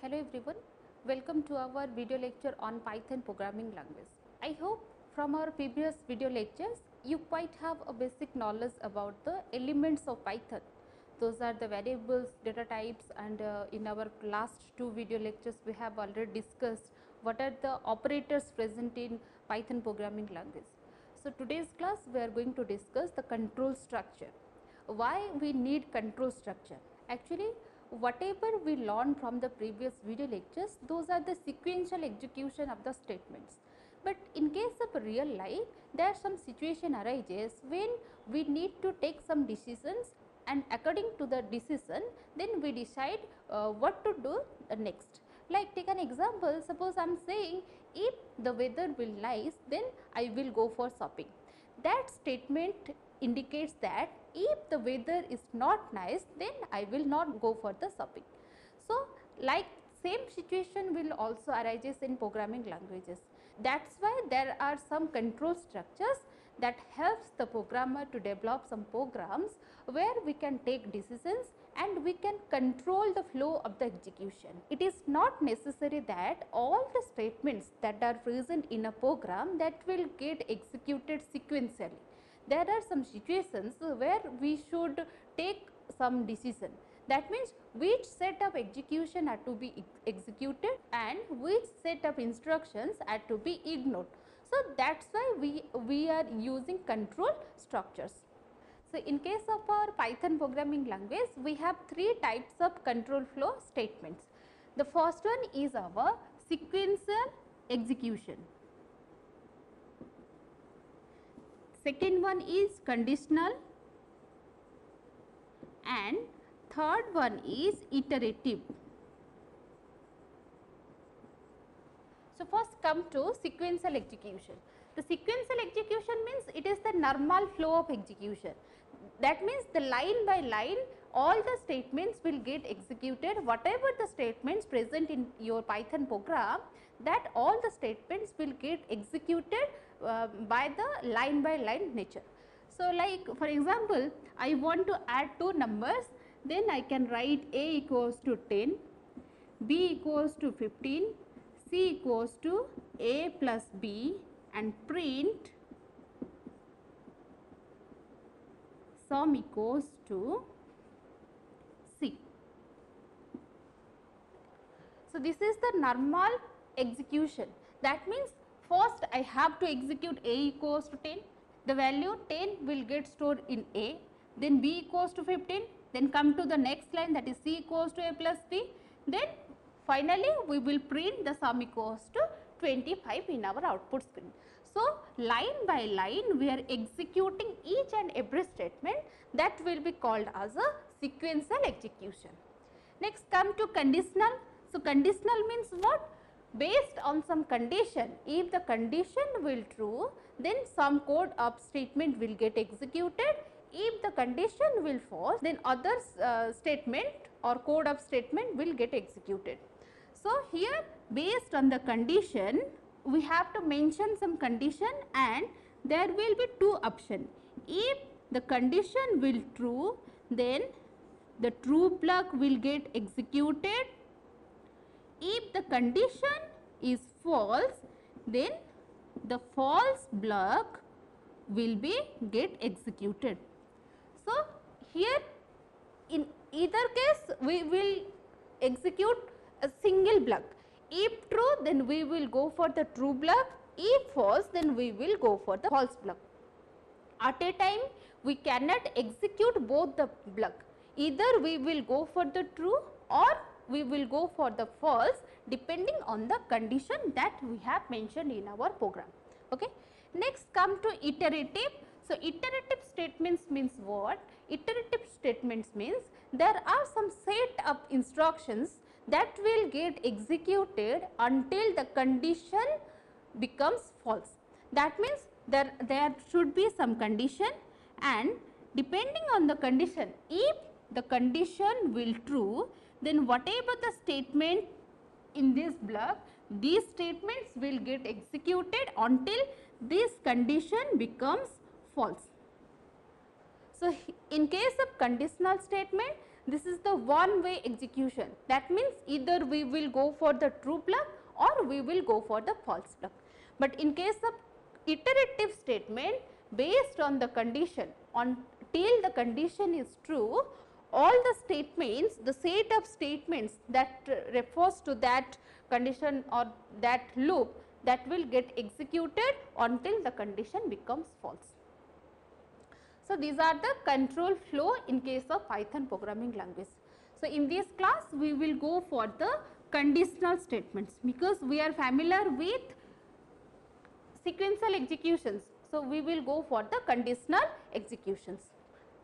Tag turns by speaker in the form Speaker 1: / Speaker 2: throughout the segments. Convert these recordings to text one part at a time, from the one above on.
Speaker 1: Hello everyone, welcome to our video lecture on Python programming language. I hope from our previous video lectures you quite have a basic knowledge about the elements of Python. Those are the variables, data types, and in our last two video lectures we have already discussed what are the operators present in Python programming language. So today's class we are going to discuss the control structure. Why we need control structure? Actually, whatever we learned from the previous video lectures, those are the sequential execution of the statements. But in case of real life, there some situation arises when we need to take some decisions, and according to the decision then we decide what to do next. Like take an example, suppose I am saying if the weather will nice then I will go for shopping. That statement indicates that if the weather is not nice then I will not go for the shopping. So, like same situation will also arises in programming languages. That is why there are some control structures that helps the programmer to develop some programs where we can take decisions and we can control the flow of the execution. It is not necessary that all the statements that are present in a program that will get executed sequentially. There are some situations where we should take some decision. That means which set of execution are to be executed and which set of instructions are to be ignored. So, that is why we are using control structures. So, in case of our Python programming language, we have three types of control flow statements. The first one is our sequential execution. Second one is conditional, and third one is iterative. So, first come to sequential execution. The sequential execution means it is the normal flow of execution. That means the line by line all the statements will get executed, whatever the statements present in your Python program, that all the statements will get executed by the line by line nature. So, like for example, I want to add two numbers, then I can write A equals to 10, B equals to 15, C equals to A plus B, and print sum equals to C. So, this is the normal execution. That means first I have to execute A equals to 10, the value 10 will get stored in A, then B equals to 15, then come to the next line, that is C equals to A plus B, then finally we will print the sum equals to 25 in our output screen. So, line by line we are executing each and every statement, that will be called as a sequential execution. Next come to conditional. So, conditional means what? Based on some condition, if the condition will true, then some code of statement will get executed. If the condition will false, then other statement or code of statement will get executed. So, here based on the condition we have to mention some condition, and there will be two options. If the condition will true, then the true block will get executed. If the condition is false, then the false block will be get executed. So, here in either case we will execute a single block. If true, then we will go for the true block. If false, then we will go for the false block. At a time we cannot execute both the block. Either we will go for the true or we will go for the false, depending on the condition that we have mentioned in our program. Okay. Next come to iterative. So, iterative statements means what? Iterative statements means there are some set of instructions that will get executed until the condition becomes false. That means there should be some condition, and depending on the condition, if the condition will true, then whatever the statement in this block, these statements will get executed until this condition becomes false. So, in case of conditional statement, this is the one way execution. That means either we will go for the true block or we will go for the false block. But in case of iterative statement, based on the condition, until the condition is true, all the statements, the set of statements that refers to that condition or that loop, that will get executed until the condition becomes false. So, these are the control flow in case of Python programming language. So, in this class we will go for the conditional statements, because we are familiar with sequential executions. So, we will go for the conditional executions.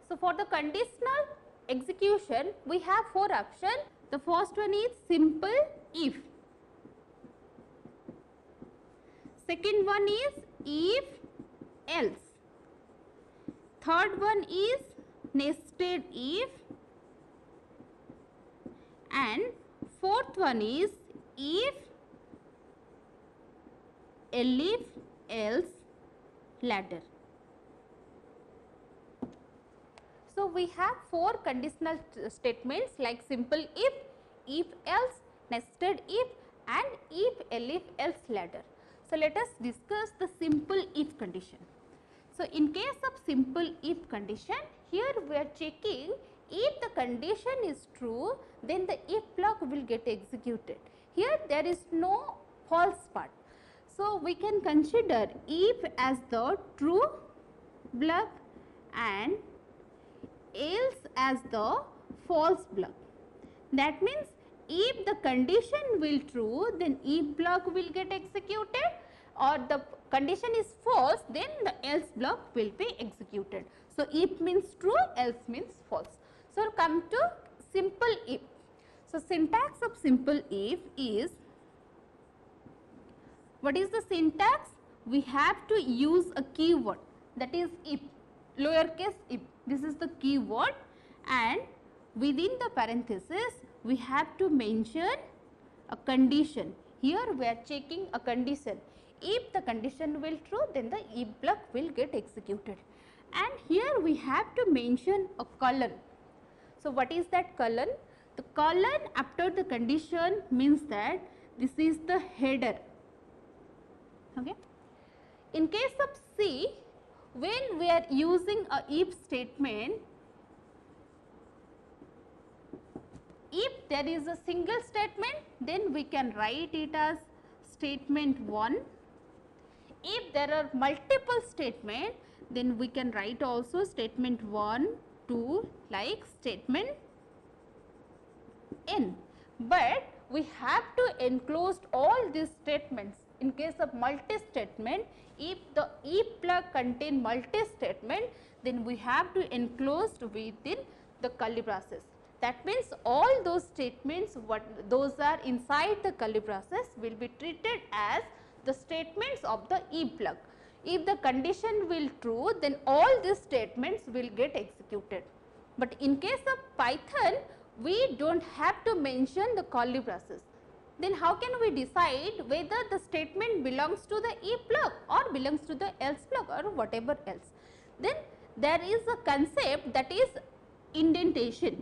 Speaker 1: So, for the conditional execution we have 4 options. The first one is simple if, second one is if else, third one is nested if, and fourth one is if, elif, else, ladder. So, we have 4 conditional statements like simple if else, nested if, and if, elif, else, ladder. So, let us discuss the simple if condition. So, in case of simple if condition, here we are checking if the condition is true, then the if block will get executed. Here there is no false part. So, we can consider if as the true block and else as the false block. That means if the condition will true, then if block will get executed, or the condition is false, then the else block will be executed. So, if means true, else means false. So, come to simple if. So, syntax of simple if is, what is the syntax? We have to use a keyword, that is if, lowercase if. This is the keyword, and within the parenthesis we have to mention a condition. Here we are checking a condition. If the condition will true, then the if block will get executed. And here we have to mention a colon. So, what is that colon? The colon after the condition means that this is the header. Okay. In case of C, when we are using a if statement, if there is a single statement, then we can write it as statement 1. If there are multiple statements, then we can write also statement 1, 2 like statement n. But we have to enclose all these statements. In case of multi-statement, if the if block contain multi-statement, then we have to enclose within the curly braces. That means all those statements, what those are inside the curly braces, will be treated as the statements of the if block. If the condition will true, then all these statements will get executed. But in case of Python, we do not have to mention the curly braces. Then how can we decide whether the statement belongs to the if block or belongs to the else block or whatever else? Then there is a concept, that is indentation.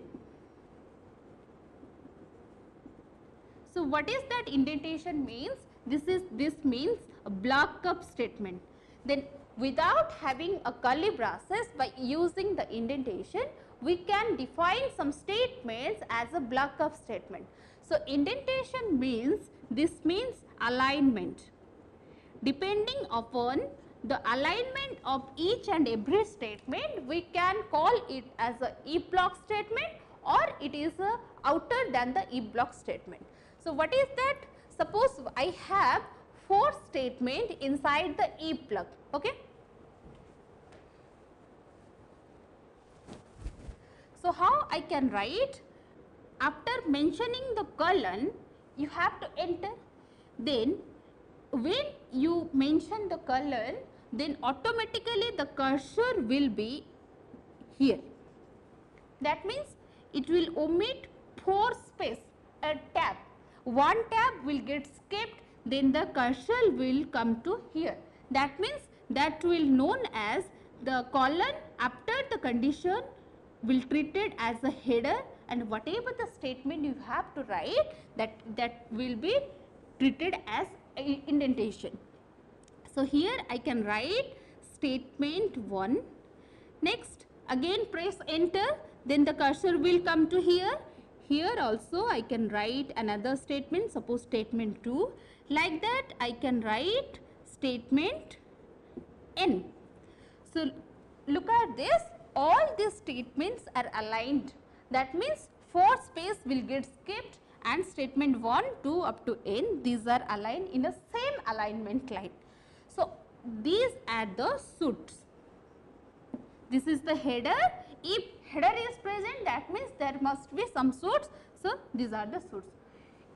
Speaker 1: So, what is that indentation means? This means a block of statement. Then without having a curly braces, by using the indentation, we can define some statements as a block of statement. So, indentation means, this means alignment. Depending upon the alignment of each and every statement, we can call it as a if block statement, or it is a outer than the if block statement. So, what is that? Suppose I have 4 statements inside the if block. Okay. So, how I can write? After mentioning the colon, you have to enter. Then when you mention the colon, then automatically the cursor will be here. That means it will omit 4 space, a tab. One tab will get skipped, then the cursor will come to here. That means that will known as the colon after the condition will treated as a header, and whatever the statement you have to write, that will be treated as indentation. So here I can write statement 1. Next again press enter, then the cursor will come to here. Here also I can write another statement, suppose statement 2. Like that I can write statement n. So look at this, all these statements are aligned. That means 4 space will get skipped, and statement 1, 2 up to n, these are aligned in a same alignment line. So these are the suits. This is the header. If header is present, that means there must be some suits. So these are the suits.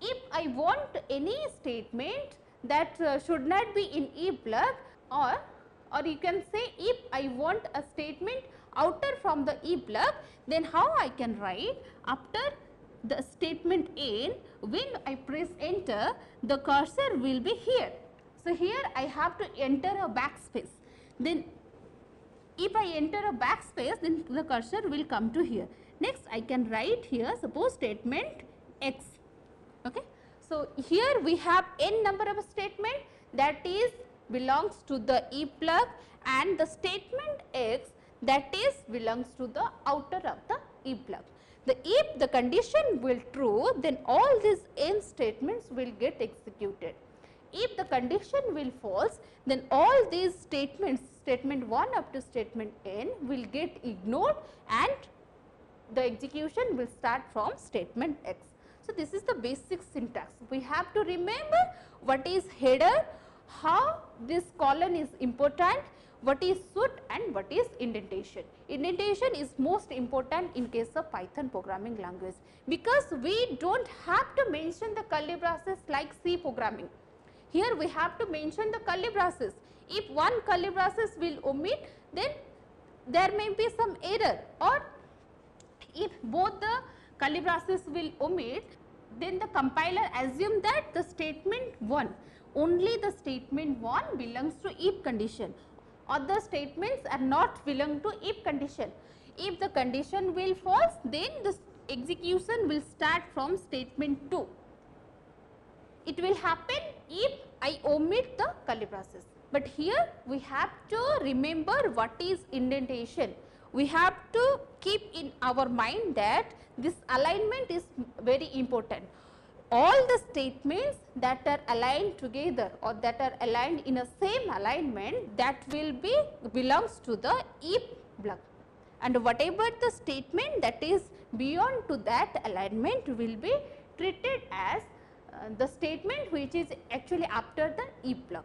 Speaker 1: If I want any statement that should not be in if block, or you can say if I want a statement outer from the if block, then how I can write? After the statement n, when I press enter, the cursor will be here. So here I have to enter a backspace. Then if I enter a backspace, then the cursor will come to here. Next I can write here, suppose statement x. Okay. So here we have n number of statement that is belongs to the if block, and the statement x that is belongs to the outer of the if block. If the condition will true, then all these n statements will get executed. If the condition will false, then all these statements, statement 1 up to statement n, will get ignored, and the execution will start from statement x. So this is the basic syntax. We have to remember what is header, how this colon is important, what is suit, and what is indentation. Indentation is most important in case of Python programming language, because we do not have to mention the curly braces like C programming. Here we have to mention the curly braces. If one curly braces will omit, then there may be some error, or if both the curly braces will omit, then the compiler assume that the statement 1, only the statement 1 belongs to if condition. Other statements are not belong to if condition. If the condition will false, then the execution will start from statement 2. It will happen if I omit the curly braces. But here we have to remember what is indentation. We have to keep in our mind that this alignment is very important. All the statements that are aligned together, or that are aligned in a same alignment, that will be belongs to the if block, and whatever the statement that is beyond to that alignment will be treated as the statement which is actually after the if block.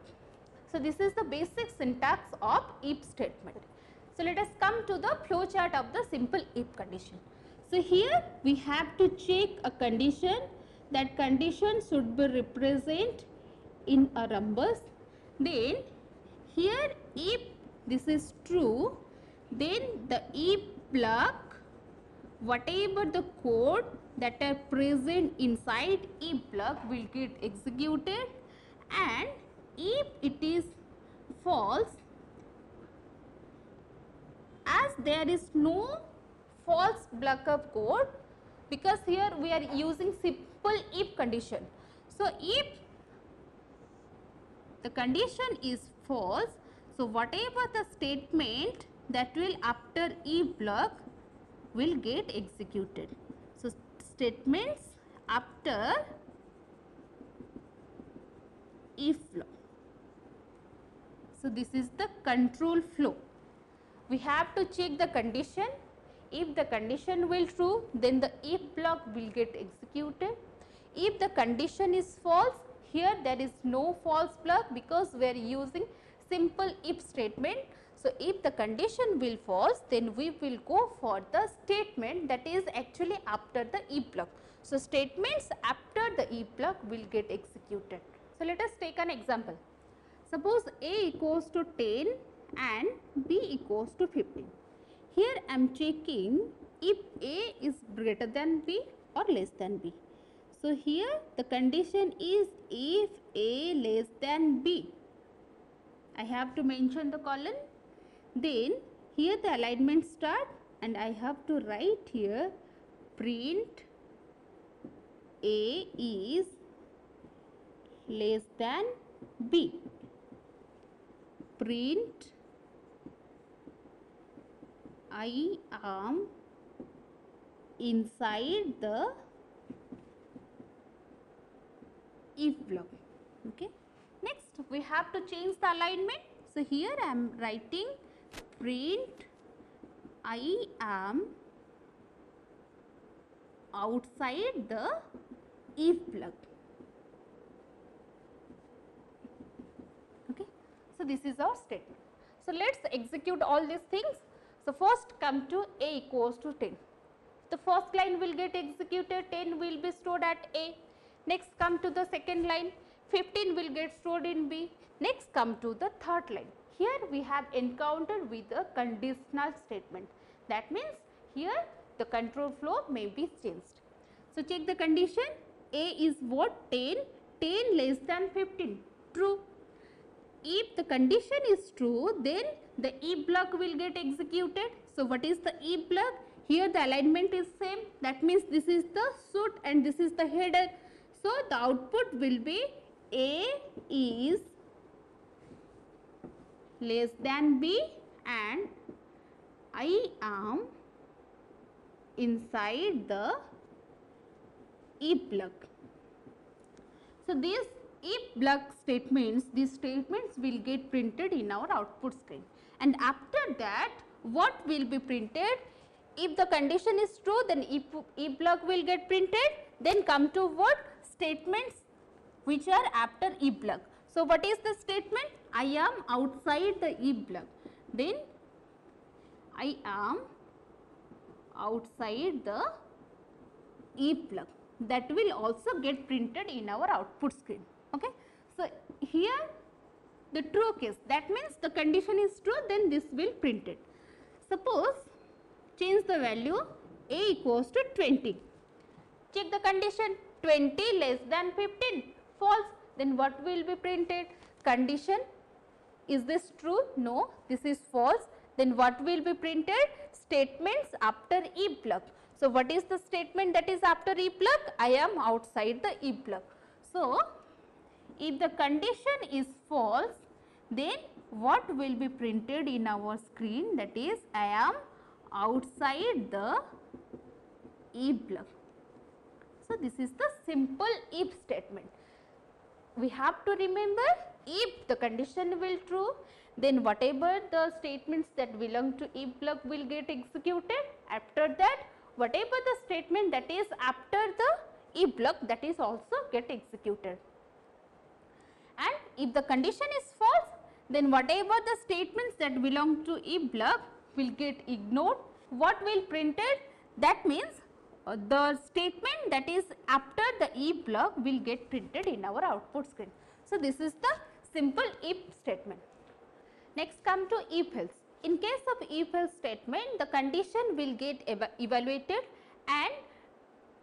Speaker 1: So this is the basic syntax of if statement. So let us come to the flow chart of the simple if condition. So here we have to check a condition. That condition should be represented in a rhombus. Then here if this is true, then the if block, whatever the code that are present inside if block will get executed, and if it is false, as there is no false block of code, because here we are using simple if condition. So if the condition is false, so whatever the statement that will after if block will get executed. So statements after if flow. So this is the control flow. We have to check the condition. If the condition will true, then the if block will get executed. If the condition is false, here there is no false block, because we are using simple if statement. So if the condition will false, then we will go for the statement that is actually after the if block. So statements after the if block will get executed. So let us take an example. Suppose A equals to 10 and B equals to 15. Here I am checking if A is greater than B or less than B. So here the condition is if A less than B. I have to mention the column. Then here the alignment start, and I have to write here print A is less than B. Print I am inside the if block. Okay. Next we have to change the alignment. So here I am writing print I am outside the if block. Okay. So this is our statement. So let's execute all these things. So first come to A equals to 10. The first line will get executed, 10 will be stored at A. Next come to the second line, 15 will get stored in B. Next come to the third line. Here we have encountered with a conditional statement. That means here the control flow may be changed. So check the condition. A is what? 10, 10 less than 15. True. If the condition is true, then the if block will get executed. So what is the if block? Here the alignment is same. That means this is the shoot and this is the header. So the output will be A is less than B and I am inside the if block. So these if block statements, these statements will get printed in our output screen. And after that, what will be printed? If the condition is true, then if block will get printed. Then come to what? Statements which are after if block. So what is the statement? I am outside the if block. Then I am outside the if block. That will also get printed in our output screen. Okay. So here the true case, that means the condition is true, then this will print it. Suppose change the value A equals to 20. Check the condition, 20 less than 15, false. Then what will be printed? Condition, is this true? No, this is false. Then what will be printed? Statements after if block. So what is the statement that is after if block? I am outside the if block. So if the condition is false, then what will be printed in our screen? That is, I am outside the if block. So this is the simple if statement. We have to remember, if the condition will true, then whatever the statements that belong to if block will get executed. After that, whatever the statement that is after the if block, that is also get executed. And if the condition is false, then whatever the statements that belong to if block will get ignored. What will printed? That means the statement that is after the if block will get printed in our output screen. So this is the simple if statement. Next come to if else. In case of if else statement, the condition will get evaluated, and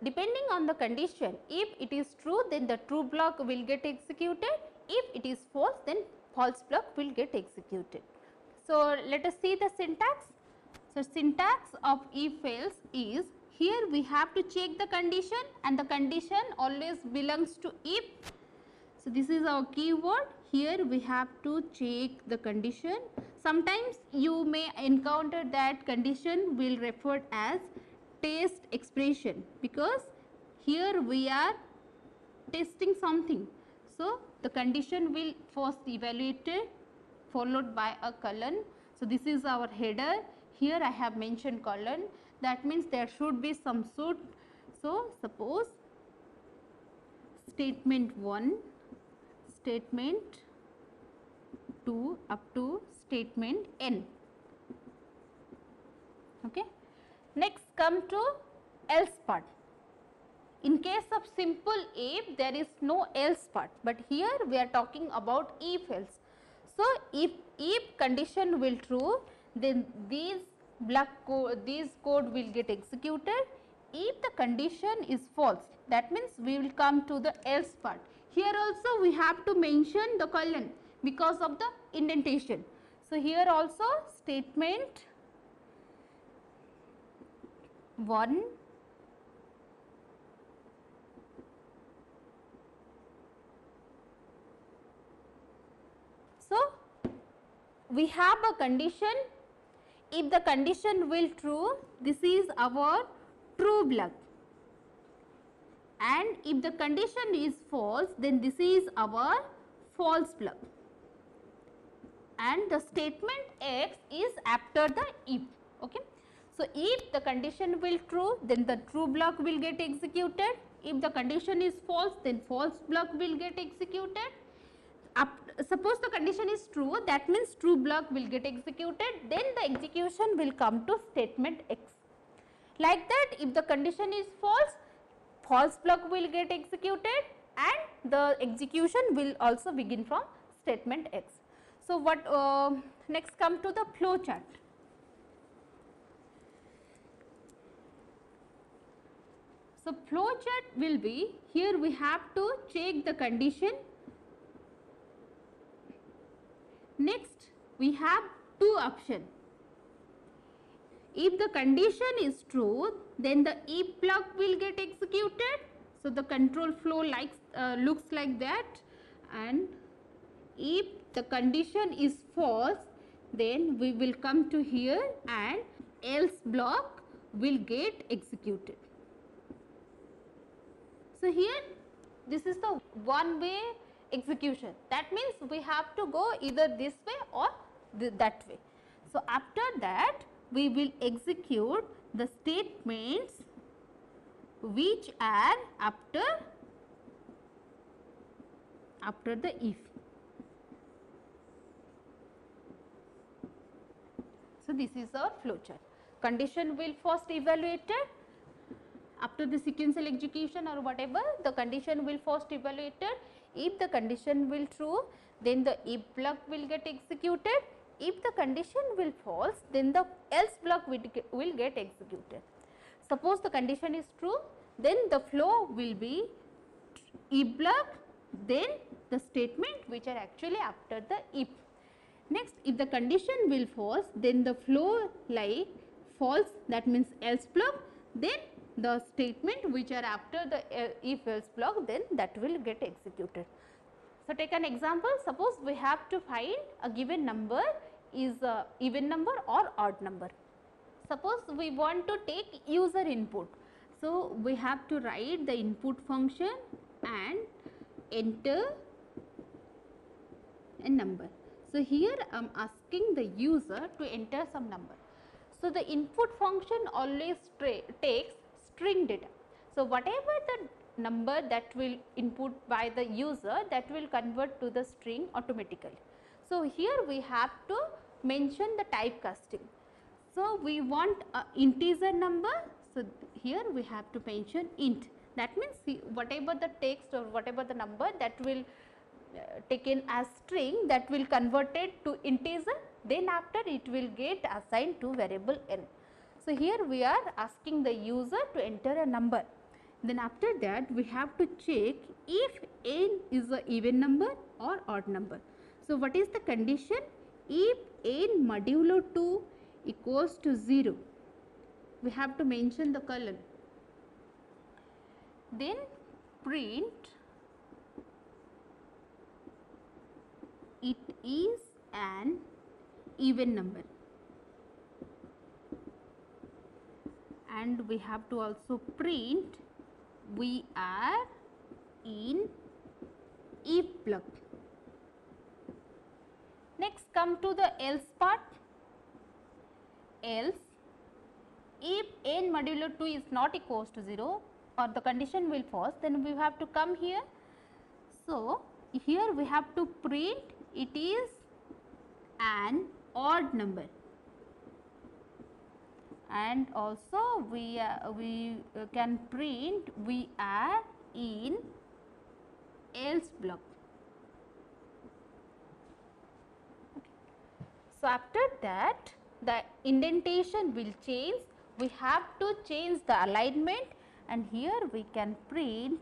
Speaker 1: depending on the condition, if it is true, then the true block will get executed. If it is false, then false block will get executed. So let us see the syntax. So syntax of if else is, here we have to check the condition, and the condition always belongs to if. So this is our keyword. Here we have to check the condition. Sometimes you may encounter that condition will referred as test expression, because here we are testing something. So the condition will first evaluated followed by a colon. So this is our header. Here I have mentioned colon. That means there should be some sort. So suppose statement 1, statement 2 up to statement n. Okay. Next come to else part. In case of simple if, there is no else part, but here we are talking about if else. So if condition will true, then these code will get executed. If the condition is false, that means we will come to the else part. Here also we have to mention the colon because of the indentation. So here also statement 1 we have a condition. If the condition will true, this is our true block, and if the condition is false, then this is our false block, and the statement X is after the if. Okay. So, if the condition will true, then the true block will get executed. If the condition is false, then false block will get executed. Suppose the condition is true, that means true block will get executed, then the execution will come to statement X. Like that, if the condition is false, false block will get executed and the execution will also begin from statement X. So, what next come to the flow chart. So, flow chart will be, here we have to check the condition. Next, we have two options. If the condition is true, then the if block will get executed. So, the control flow looks like that, and if the condition is false, then we will come to here and else block will get executed. So, here this is the one way execution. That means we have to go either this way or that way. So, after that we will execute the statements which are after the if. So, this is our flow chart. Condition will first evaluated. After the sequential execution or whatever, the condition will first evaluated. If the condition will true, then the if block will get executed. If the condition will false, then the else block will get executed. Suppose the condition is true, then the flow will be if block, then the statement which are actually after the if. Next, if the condition will false, then the flow like false, that means else block, then the statement which are after the if else block, then that will get executed. So, take an example. Suppose we have to find a given number is a even number or odd number. Suppose we want to take user input. So, we have to write the input function and enter a number. So, here I am asking the user to enter some number. So, the input function always takes string data. So, whatever the number that will input by the user, that will convert to the string automatically. So, here we have to mention the typecasting. So, we want a integer number. So, here we have to mention int. That means, whatever the text or whatever the number that will taken as string, that will converted to integer, then after it will get assigned to variable n. So, here we are asking the user to enter a number. Then after that we have to check if n is a even number or odd number. So, what is the condition? If n modulo 2 equals to 0, we have to mention the colon. Then print it is an even number, and we have to also print we are in if block. Next, come to the else part. Else, if n modulo 2 is not equals to 0 or the condition will false, then we have to come here. So, here we have to print it is an odd number, and also we can print we are in else block. Okay. So, after that the indentation will change, we have to change the alignment, and here we can print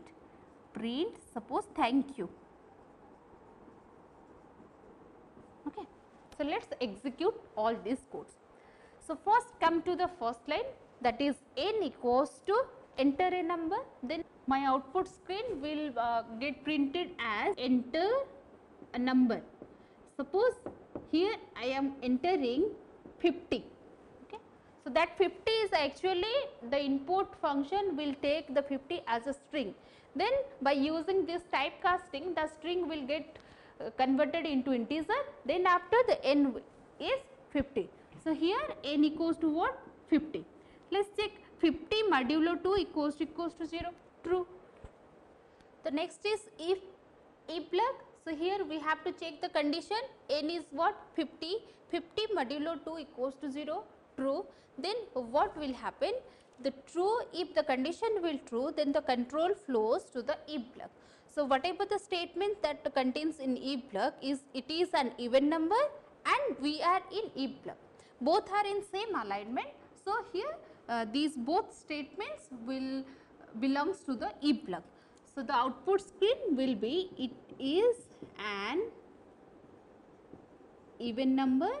Speaker 1: suppose thank you. Okay. So, let us execute all these codes. So, first come to the first line, that is n equals to enter a number, then my output screen will get printed as enter a number. Suppose here I am entering 50. Okay. So, that 50 is actually the input function will take the 50 as a string. Then by using this typecasting, the string will get converted into integer, then after the n is 50. So, here n equals to what? 50. Let us check 50 modulo 2 equals to 0, true. The next is if plug. So, here we have to check the condition, n is what? 50, 50 modulo 2 equals to 0, true. Then what will happen? The true, if the condition will true, then the control flows to the if plug. So, whatever the statement that contains in if plug is, it is an even number and we are in if plug. Both are in same alignment. So, here these both statements will belongs to the if plug. So, the output screen will be, it is an even number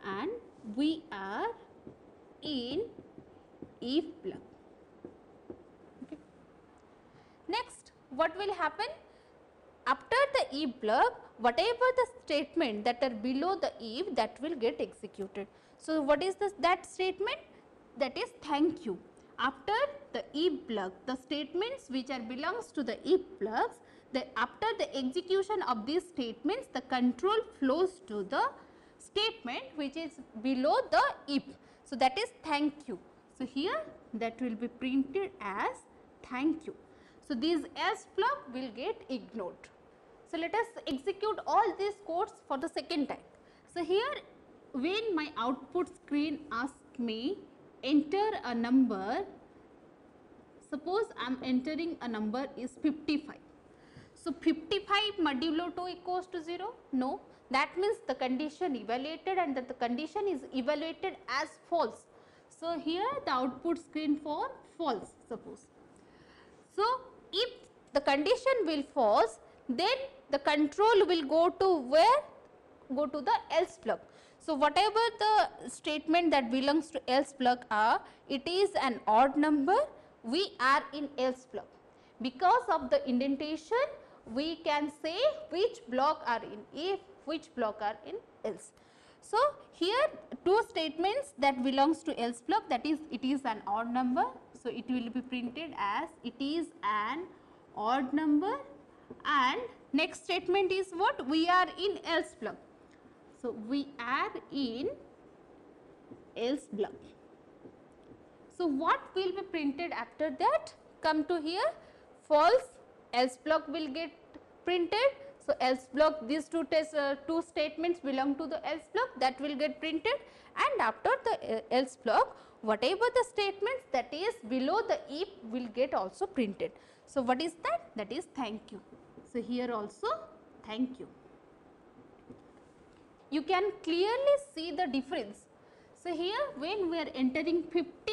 Speaker 1: and we are in if plug. Okay. Next, what will happen? After the if plug, whatever the statement that are below the if, that will get executed. So, what is this, that statement? That is thank you. After the if plug, the statements which are belongs to the if plugs, after the execution of these statements, the control flows to the statement which is below the if. So, that is thank you. So, here that will be printed as thank you. So, these else plug will get ignored. So, let us execute all these codes for the second time. So, here when my output screen asks me enter a number, suppose I am entering a number is 55. So, 55 modulo 2 equals to 0? No, that means the condition evaluated and that the condition is evaluated as false. So, here the output screen for false suppose. So, if the condition will false, then the control will go to where? Go to the else plug. So, whatever the statement that belongs to else plug are, it is an odd number, we are in else plug. Because of the indentation, we can say which block are in if, which block are in else. So, here two statements that belongs to else plug, that is it is an odd number. So, it will be printed as it is an odd number and next statement is what? We are in else plug. So, we are in else plug. So, what will be printed after that? Come to here, false, else plug will get printed. So, else block, these two statements belong to the else block, that will get printed, and after the else block, whatever the statements that is below the if will get also printed. So, what is that? That is thank you. So, here also thank you. You can clearly see the difference. So, here when we are entering 50,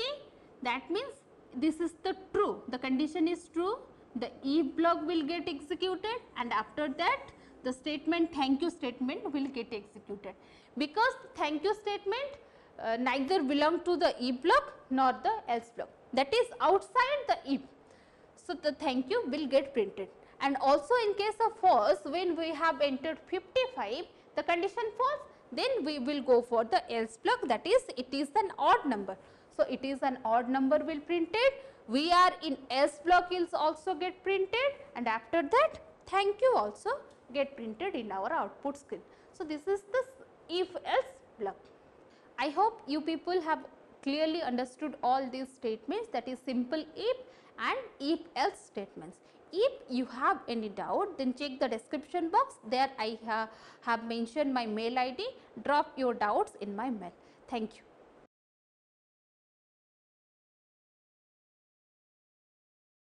Speaker 1: that means this is the true, the condition is true, the if block will get executed and after that the statement thank you statement will get executed. Because thank you statement neither belong to the if block nor the else block, that is outside the if. So, the thank you will get printed, and also in case of false, when we have entered 55, the condition false, then we will go for the else block, that is it is an odd number. So, it is an odd number will printed, we are in else block is also get printed, and after that thank you also get printed in our output screen. So, this is the if else block. I hope you people have clearly understood all these statements, that is simple if and if else statements. If you have any doubt, then check the description box, there I have mentioned my mail ID, drop your doubts in my mail. Thank you.